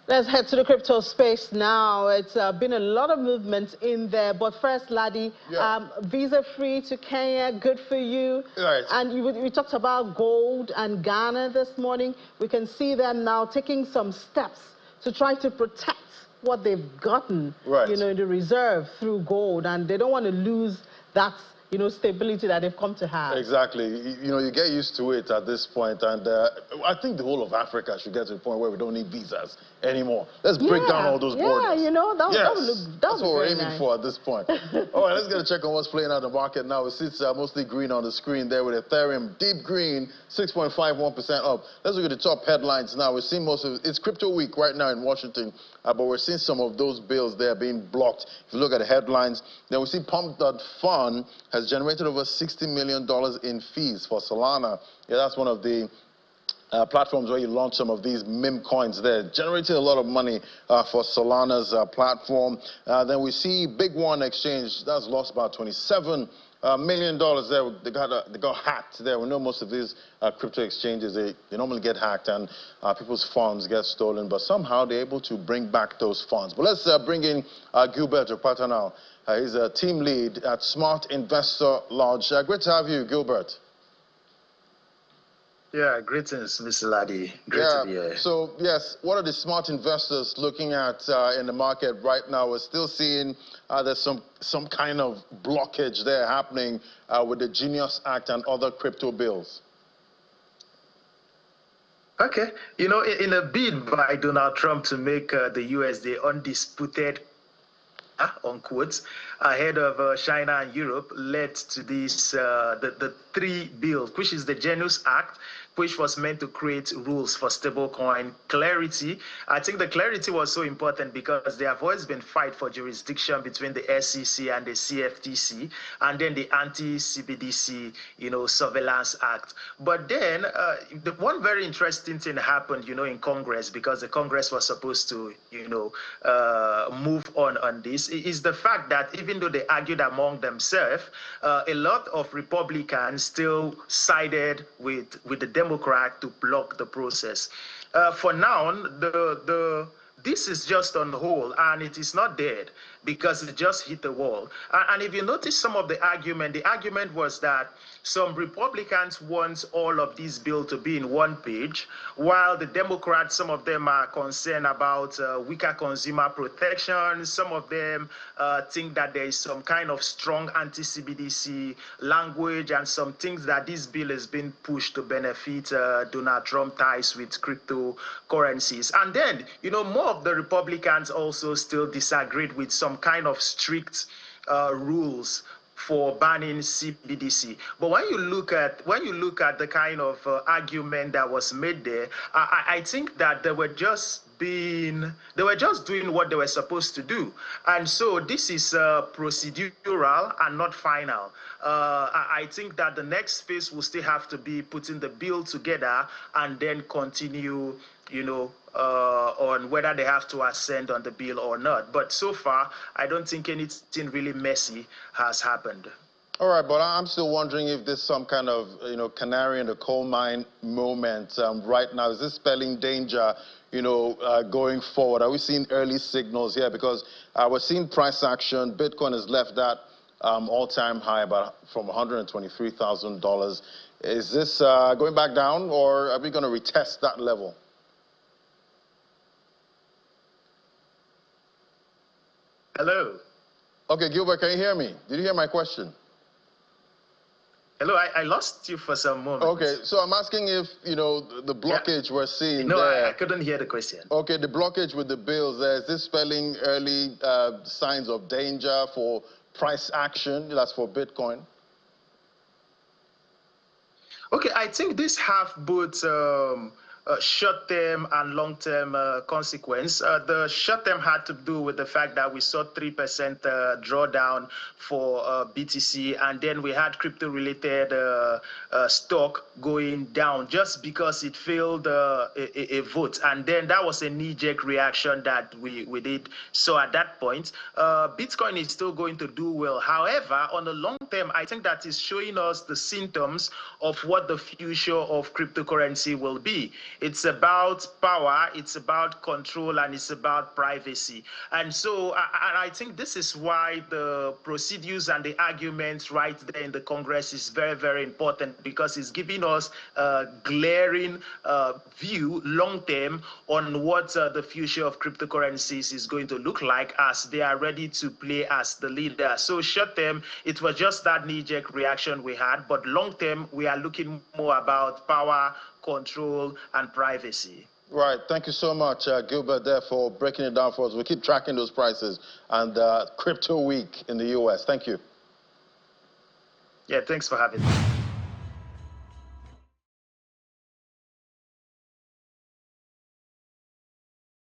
Let's head to the crypto space now. It's been a lot of movement in there. But first, Laddie, visa-free to Kenya, good for you. Right. And we talked about gold and Ghana this morning. We can see them now taking some steps to try to protect what they've gotten, in the reserve through gold. And they don't want to lose that stability that they've come to have. Exactly. You get used to it at this point, and I think the whole of Africa should get to the point where we don't need visas anymore. Let's break down all those borders. That's what we're aiming for at this point. All right, let's get a check on what's playing out in the market now. It sits mostly green on the screen there with Ethereum, deep green, 6.51% up. Let's look at the top headlines now. We're seeing most of it's crypto week right now in Washington, but we're seeing some of those bills there being blocked. If you look at the headlines, then we see Pump.Fun has generated over $60 million in fees for Solana. Yeah, that's one of the platforms where you launch some of these meme coins there, generating a lot of money for Solana's platform. Then we see Big One Exchange, that's lost about $27 million there. They got hacked there. We know most of these crypto exchanges, they normally get hacked and people's funds get stolen, but somehow they're able to bring back those funds. But let's bring in Gilbert Opata now. He's a team lead at Smart Investor Lodge. Great to have you, Gilbert. Yeah, greetings, Mr. Laddie. Great to be here. So, yes, what are the smart investors looking at in the market right now? We're still seeing there's some kind of blockage there happening with the Genius Act and other crypto bills. Okay. In a bid by Donald Trump to make the U.S. the undisputed unquote, ahead of China and Europe, led to this the three bills, which is the Genius Act, which was meant to create rules for stablecoin clarity. I think the clarity was so important because there have always been fight for jurisdiction between the SEC and the CFTC, and then the anti-CBDC, surveillance act. But then the one very interesting thing happened, in Congress, because the Congress was supposed to, move on this, is the fact that even though they argued among themselves, a lot of Republicans still sided with the Democrat to block the process. For now, this is just on hold, and it is not dead because it just hit the wall. And if you notice some of the argument was that some Republicans want all of these bills to be in one page, while the Democrats, some of them are concerned about weaker consumer protection. Some of them think that there is some kind of strong anti-CBDC language and some things that this bill has been pushed to benefit Donald Trump ties with cryptocurrencies. And then, more of the Republicans also still disagreed with some kind of strict rules for banning CBDC. But when you look at the kind of argument that was made there, I think that they were just doing what they were supposed to do. And so this is procedural and not final. I think that the next phase will still have to be putting the bill together and then continue, on whether they have to ascend on the bill or not. But so far, I don't think anything really messy has happened. All right, but I'm still wondering if there's some kind of, canary in the coal mine moment right now. Is this spelling danger, going forward? Are we seeing early signals here? Because we're seeing price action. Bitcoin has left that all-time high from $123,000. Is this going back down, or are we going to retest that level? Hello. Okay, Gilbert, can you hear me? Did you hear my question? Hello, I lost you for some moments. Okay, so I'm asking if, the blockage we're seeing No, there. I couldn't hear the question. Okay, the blockage with the bills there, is this spelling early signs of danger for price action? That's for Bitcoin. Okay, I think this have both short-term and long-term consequence. The short-term had to do with the fact that we saw 3% drawdown for BTC, and then we had crypto-related stock going down just because it failed a vote. And then that was a knee-jerk reaction that we did. So at that point, Bitcoin is still going to do well. However, on the long term, I think that is showing us the symptoms of what the future of cryptocurrency will be. It's about power, it's about control, and it's about privacy. And so I think this is why the procedures and the arguments right there in the Congress is very, very important, because it's giving us a glaring view long-term on what the future of cryptocurrencies is going to look like as they are ready to play as the leader. So short-term, it was just that knee-jerk reaction we had, but long-term, we are looking more about power, control, and privacy. Right. Thank you so much, Gilbert, there for breaking it down for us. We'll keep tracking those prices and Crypto Week in the U.S. Thank you. Yeah, thanks for having me.